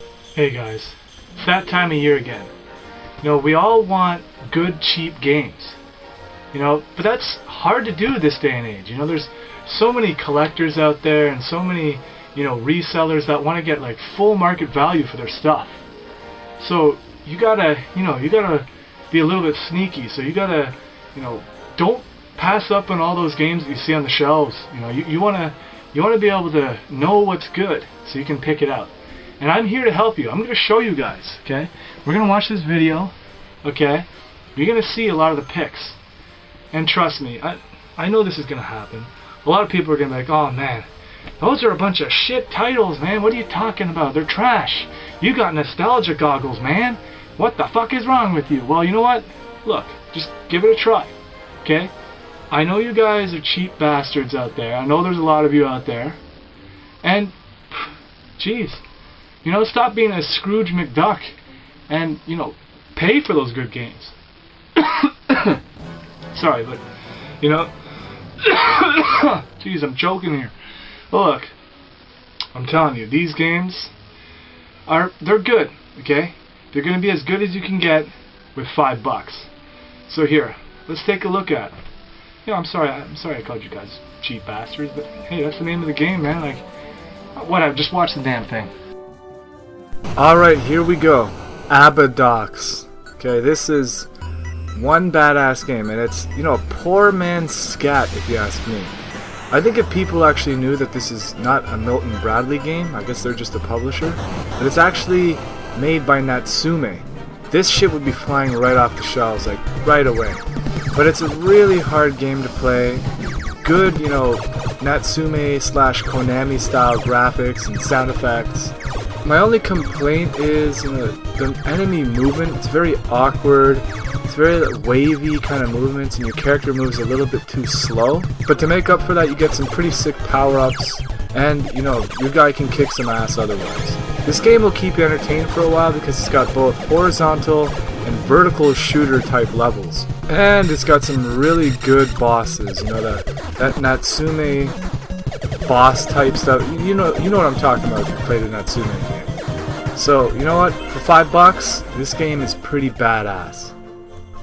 Hey guys, it's that time of year again. We all want good, cheap games. But that's hard to do this day and age. There's so many collectors out there and so many, resellers that want to get like full market value for their stuff. So you gotta be a little bit sneaky. So you gotta, don't pass up on all those games that you see on the shelves. You wanna be able to know what's good so you can pick it out. And I'm here to help you. I'm going to show you guys, okay? We're going to watch this video, okay? You're going to see a lot of the picks. And trust me, I know this is going to happen. A lot of people are going to be like, oh man, those are a bunch of shit titles, man. What are you talking about? They're trash. You got nostalgia goggles, man. What the fuck is wrong with you? Well, you know what? Look, just give it a try, okay? I know you guys are cheap bastards out there. I know there's a lot of you out there. And, jeez. Stop being a Scrooge McDuck and, pay for those good games. Sorry, but, jeez, I'm choking here. Look, I'm telling you, these games they're good, okay? They're going to be as good as you can get with $5. So here, let's take a look at it. I'm sorry I called you guys cheap bastards, but hey, that's the name of the game, man. Like, whatever, just watch the damn thing. Alright, here we go. Abba Docks. Okay, this is one badass game, and it's, a poor man's scat, if you ask me. I think if people actually knew that this is not a Milton Bradley game, I guess they're just a publisher, but it's actually made by Natsume, this shit would be flying right off the shelves, like, right away. But it's a really hard game to play. Good, Natsume slash Konami style graphics and sound effects. My only complaint is the enemy movement. It's very awkward. It's very wavy kind of movements, and your character moves a little bit too slow. But to make up for that, you get some pretty sick power-ups, and your guy can kick some ass otherwise. This game will keep you entertained for a while because it's got both horizontal and vertical shooter type levels, and it's got some really good bosses. That Natsume boss type stuff. You know what I'm talking about if you played a Natsume game. So, you know what? For $5, this game is pretty badass.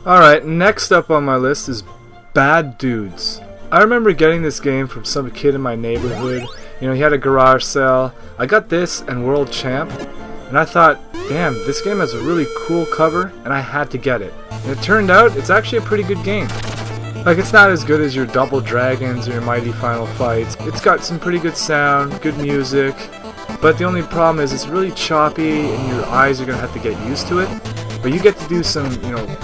Alright, next up on my list is Bad Dudes. I remember getting this game from some kid in my neighborhood. He had a garage sale. I got this and World Champ, and I thought, damn, this game has a really cool cover, and I had to get it. And it turned out it's actually a pretty good game. Like, it's not as good as your Double Dragons or your Mighty Final Fights. It's got some pretty good sound, good music, but the only problem is it's really choppy and your eyes are going to have to get used to it. But you get to do some,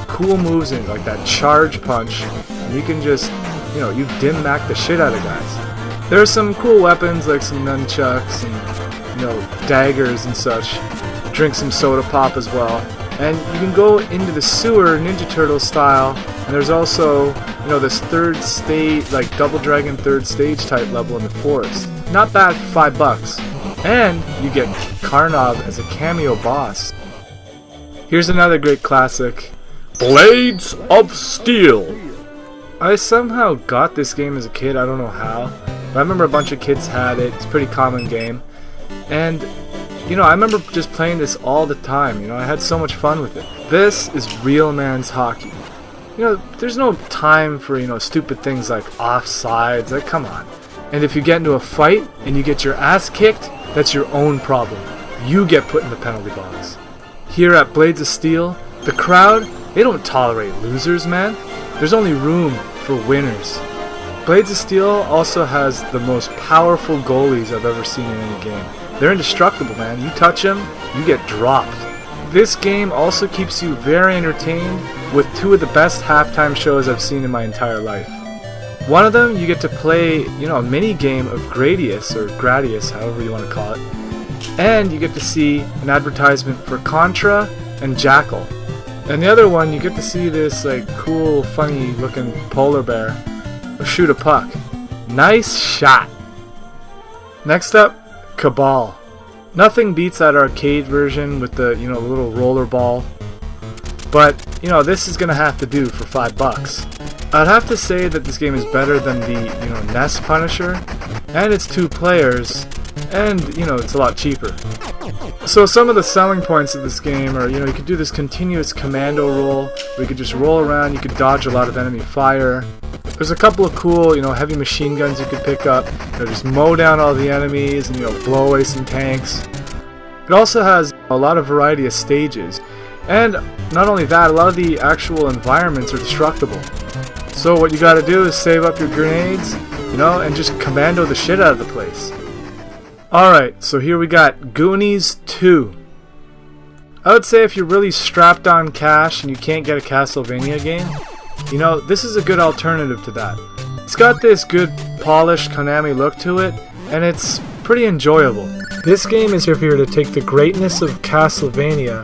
cool moves in it, like that charge punch, and you can just, you dim-mac the shit out of guys. There are some cool weapons like some nunchucks and, daggers and such. Drink some soda pop as well. And you can go into the sewer Ninja Turtle style, and there's also, this third stage, like Double Dragon third stage type level in the forest. Not bad for $5. And you get Karnov as a cameo boss. Here's another great classic, Blades of Steel. I somehow got this game as a kid, I don't know how, but I remember a bunch of kids had it. It's a pretty common game. And I remember just playing this all the time. I had so much fun with it. This is real man's hockey. There's no time for, stupid things like offsides. Like, come on. And if you get into a fight and you get your ass kicked, that's your own problem. You get put in the penalty box. Here at Blades of Steel, the crowd, they don't tolerate losers, man. There's only room for winners. Blades of Steel also has the most powerful goalies I've ever seen in any game. They're indestructible, man. You touch them, you get dropped. This game also keeps you very entertained with two of the best halftime shows I've seen in my entire life. One of them, you get to play, a mini game of Gradius, or Gradius, however you want to call it. And you get to see an advertisement for Contra and Jackal. And the other one, you get to see this, cool, funny looking polar bear shoot a puck. Nice shot! Next up, Cabal. Nothing beats that arcade version with the, little roller ball. But, this is going to have to do for $5. I'd have to say that this game is better than the, NES Punisher, and it's 2 players, and, it's a lot cheaper. So some of the selling points of this game are, you know, you could do this continuous commando roll, where you could just roll around, you could dodge a lot of enemy fire. There's a couple of cool, you know, heavy machine guns you could pick up, you know, just mow down all the enemies and, you know, blow away some tanks. It also has a lot of variety of stages. And not only that, a lot of the actual environments are destructible. So what you gotta do is save up your grenades, you know, and just commando the shit out of the place. Alright, so here we got Goonies II. I would say if you're really strapped on cash and you can't get a Castlevania game, you know, this is a good alternative to that. It's got this good polished Konami look to it, and it's pretty enjoyable. This game is here to take the greatness of Castlevania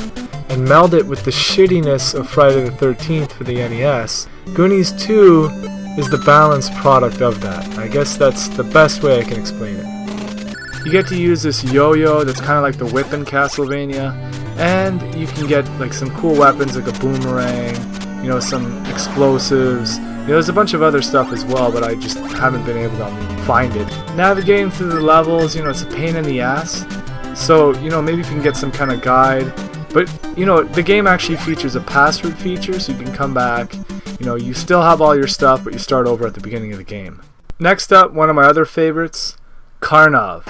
and meld it with the shittiness of Friday the 13th for the NES. Goonies 2 is the balanced product of that. I guess that's the best way I can explain it. You get to use this yo-yo that's kind of like the whip in Castlevania, and you can get like some cool weapons like a boomerang, you know, some explosives. You know, there's a bunch of other stuff as well, but I just haven't been able to find it. Navigating through the levels, you know, it's a pain in the ass. So, you know, maybe if you can get some kind of guide. But, you know, the game actually features a password feature, so you can come back. You know, you still have all your stuff, but you start over at the beginning of the game. Next up, one of my other favorites, Karnov.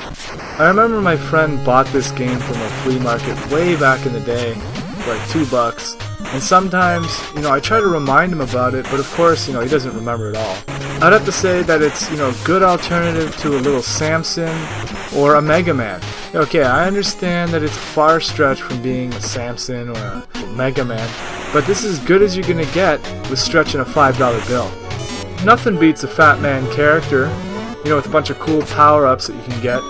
I remember my friend bought this game from a flea market way back in the day, for like $2. And sometimes, you know, I try to remind him about it, but of course, you know, he doesn't remember it all. I'd have to say that it's, you know, a good alternative to a little Samson or a Mega Man. Okay, I understand that it's far stretched from being a Samson or a Mega Man, but this is as good as you're gonna get with stretching a $5 bill. Nothing beats a Fat Man character, you know, with a bunch of cool power-ups that you can get,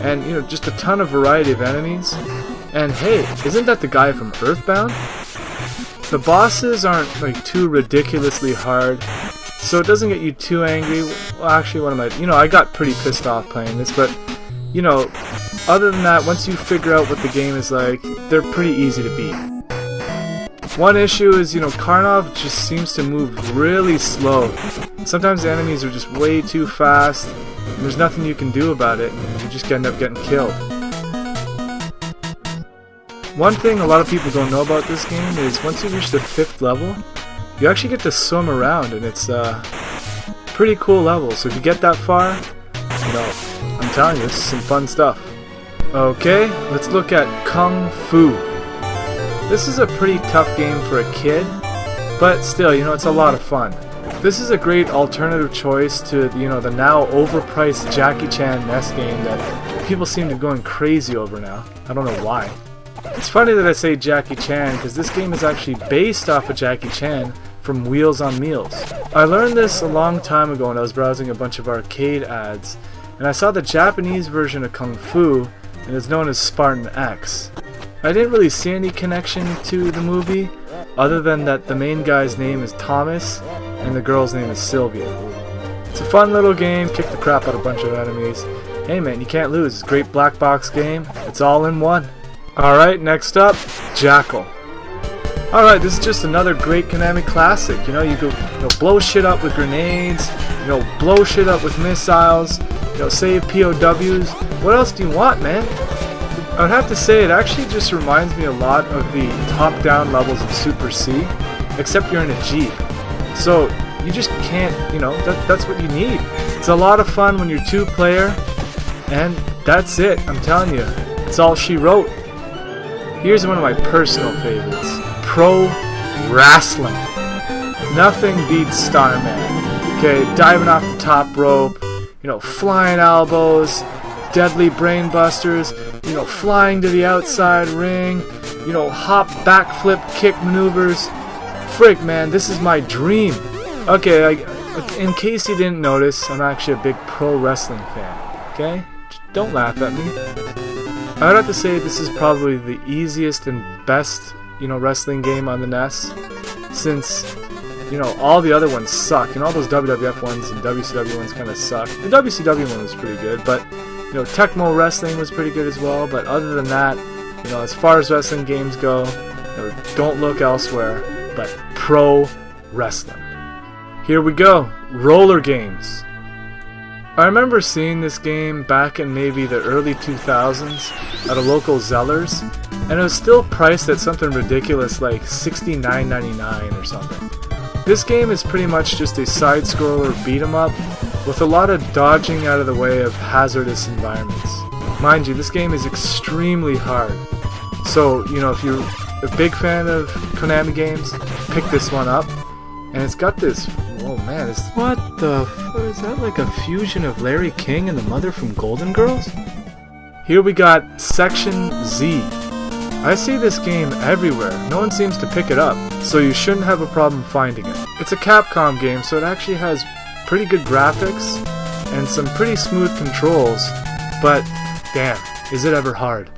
and, you know, just a ton of variety of enemies. And hey, isn't that the guy from Earthbound? The bosses aren't like too ridiculously hard, so it doesn't get you too angry. Well, actually, I got pretty pissed off playing this, but, you know, other than that, once you figure out what the game is like, they're pretty easy to beat. One issue is, you know, Karnov just seems to move really slow. Sometimes the enemies are just way too fast, and there's nothing you can do about it, and you just end up getting killed. One thing a lot of people don't know about this game is once you reach the 5th level, you actually get to swim around, and it's a pretty cool level. So if you get that far, you know, I'm telling you, this is some fun stuff. Okay, let's look at Kung Fu. This is a pretty tough game for a kid, but still, you know, it's a lot of fun. This is a great alternative choice to, you know, the now overpriced Jackie Chan NES game that people seem to be going crazy over now. I don't know why. It's funny that I say Jackie Chan because this game is actually based off of Jackie Chan from Wheels on Meals. I learned this a long time ago when I was browsing a bunch of arcade ads, and I saw the Japanese version of Kung Fu, and it's known as Spartan X. I didn't really see any connection to the movie, other than that the main guy's name is Thomas, and the girl's name is Sylvia. It's a fun little game, kick the crap out of a bunch of enemies. Hey man, you can't lose, it's a great black box game, it's all in one. Alright, next up, Jackal. Alright, this is just another great Konami classic. You know, you go, blow shit up with grenades, blow shit up with missiles, save POWs. What else do you want, man? I would have to say it actually just reminds me a lot of the top-down levels of Super C, except you're in a Jeep. So, you just can't, that's what you need. It's a lot of fun when you're 2-player, and that's it, I'm telling you. It's all she wrote. Here's one of my personal favorites. Pro Wrestling. Nothing beats Starman. Okay, diving off the top rope, flying elbows, deadly brain busters, flying to the outside ring, hop, backflip, kick maneuvers. Frig, man, this is my dream. Okay, in case you didn't notice, I'm actually a big pro wrestling fan. Okay? Just don't laugh at me. I would have to say this is probably the easiest and best, wrestling game on the NES, since, all the other ones suck, and all those WWF ones and WCW ones kind of suck. The WCW one was pretty good, but, Tecmo Wrestling was pretty good as well, but other than that, as far as wrestling games go, don't look elsewhere but pro wrestling. Here we go, roller games. I remember seeing this game back in maybe the early 2000s at a local Zellers, and it was still priced at something ridiculous like $69.99 or something. This game is pretty much just a side-scroller beat-em-up with a lot of dodging out of the way of hazardous environments. Mind you, this game is extremely hard. So, you know, if you're a big fan of Konami games, pick this one up. And it's got this, oh man, what the is that, like a fusion of Larry King and the mother from Golden Girls? Here we got Section Z. I see this game everywhere. No one seems to pick it up, so you shouldn't have a problem finding it. It's a Capcom game, so it actually has pretty good graphics and some pretty smooth controls, but damn, is it ever hard.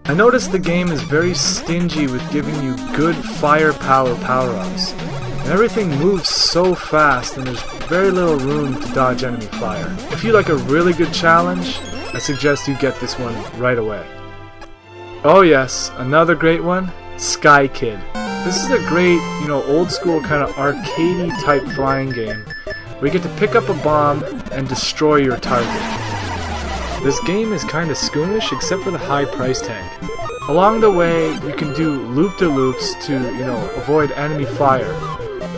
I noticed the game is very stingy with giving you good firepower power-ups. And everything moves so fast and there's very little room to dodge enemy fire. If you like a really good challenge, I suggest you get this one right away. Oh yes, another great one, Sky Kid. This is a great, you know, old school kind of arcadey type flying game where you get to pick up a bomb and destroy your target. This game is kind of scoonish except for the high price tag. Along the way, you can do loop-de-loops to, you know, avoid enemy fire.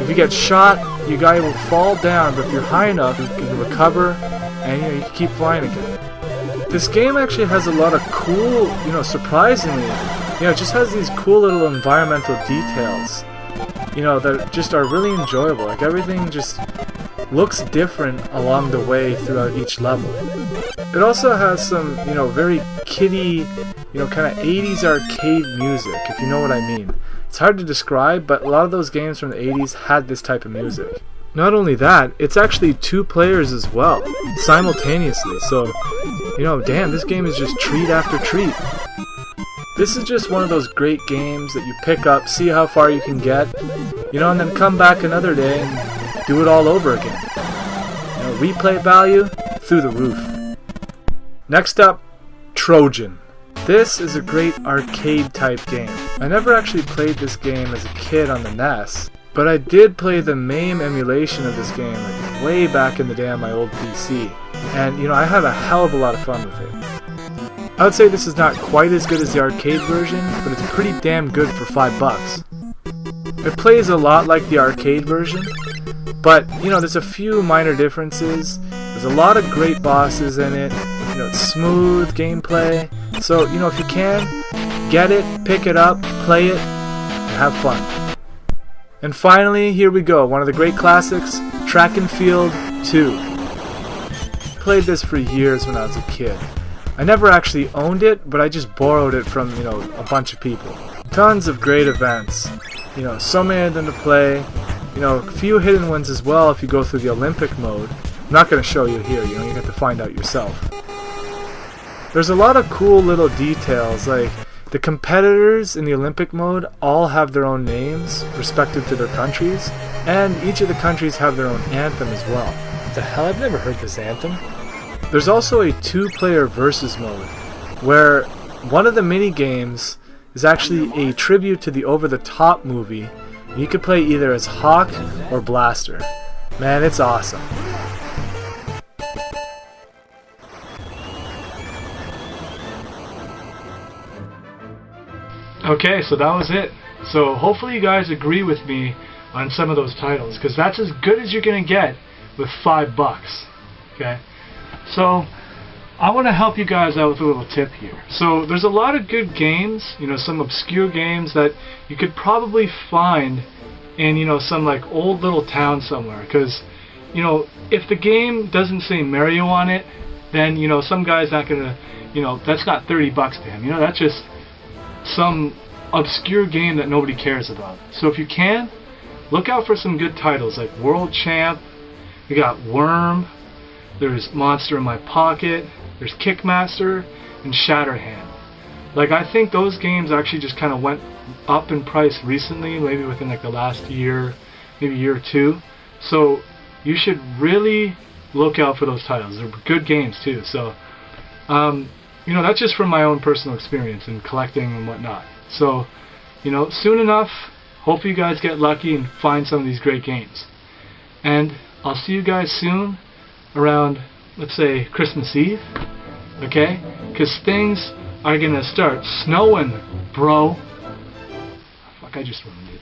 If you get shot, your guy will fall down, but if you're high enough, you can recover, and you know, you can keep flying again. This game actually has a lot of cool, you know, surprisingly, you know, it just has these cool little environmental details, you know, that just are really enjoyable. Like, everything just looks different along the way throughout each level. It also has some, you know, very kiddie, you know, kind of 80s arcade music, if you know what I mean. It's hard to describe, but a lot of those games from the 80s had this type of music. Not only that, it's actually 2 players as well, simultaneously, so, you know, damn, this game is just treat after treat. This is just one of those great games that you pick up, see how far you can get, you know, and then come back another day and do it all over again. You know, replay value through the roof. Next up, Trojan. This is a great arcade type game. I never actually played this game as a kid on the NES, but I did play the MAME emulation of this game like way back in the day on my old PC, and you know, I had a hell of a lot of fun with it. I would say this is not quite as good as the arcade version, but it's pretty damn good for $5. It plays a lot like the arcade version, but you know, there's a few minor differences. There's a lot of great bosses in it. You know, it's smooth gameplay. So, you know, if you can, get it, pick it up, play it, and have fun. And finally, here we go, one of the great classics, Track and Field 2. Played this for years when I was a kid. I never actually owned it, but I just borrowed it from, you know, a bunch of people. Tons of great events. You know, so many of them to play. You know, a few hidden ones as well if you go through the Olympic mode. I'm not going to show you here, you know, you have to find out yourself. There's a lot of cool little details, like the competitors in the Olympic mode all have their own names, respective to their countries, and each of the countries have their own anthem as well. What the hell, I've never heard this anthem. There's also a 2-player versus mode, where one of the mini-games is actually a tribute to the Over the Top movie. You could play either as Hawk or Blaster. Man, it's awesome. Okay, so that was it. So hopefully you guys agree with me on some of those titles, because that's as good as you're going to get with $5. Okay, so I want to help you guys out with a little tip here. So there's a lot of good games, you know, some obscure games that you could probably find in, you know, some like old little town somewhere, because, you know, if the game doesn't say Mario on it, then, you know, some guy's not going to, you know, that's not $30 to him, you know, that's just some obscure game that nobody cares about. So if you can, look out for some good titles like World Champ, we got Worm, there's Monster in My Pocket, there's Kickmaster, and Shatterhand. Like, I think those games actually just kind of went up in price recently, maybe within like the last year, maybe year or two. So you should really look out for those titles. They're good games too. So you know, that's just from my own personal experience in collecting and whatnot. So, you know, soon enough, hopefully you guys get lucky and find some of these great games. And I'll see you guys soon around let's say Christmas Eve, okay? Because things are gonna start snowing, bro. Fuck, I just ruined it.